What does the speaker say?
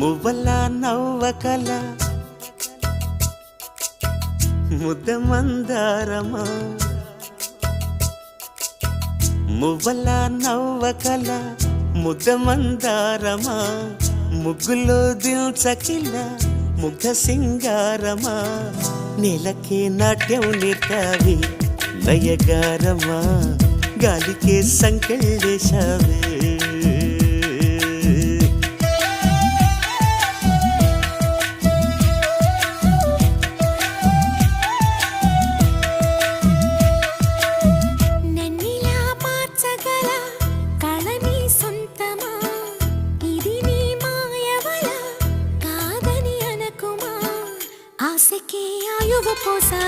మువ్వల నవ్వకల ముద్ద మందారమా మువ్వల నవ్వకల ముద్ద మందారమా ముగ్గులో దిల్చకిల ముగ్ధ సింగారమా నేలకే నాట్యం నేర్తావి నయగారమా గాలికే సంకెళ్ళేశావే ఆశకే ఆయువు పోసా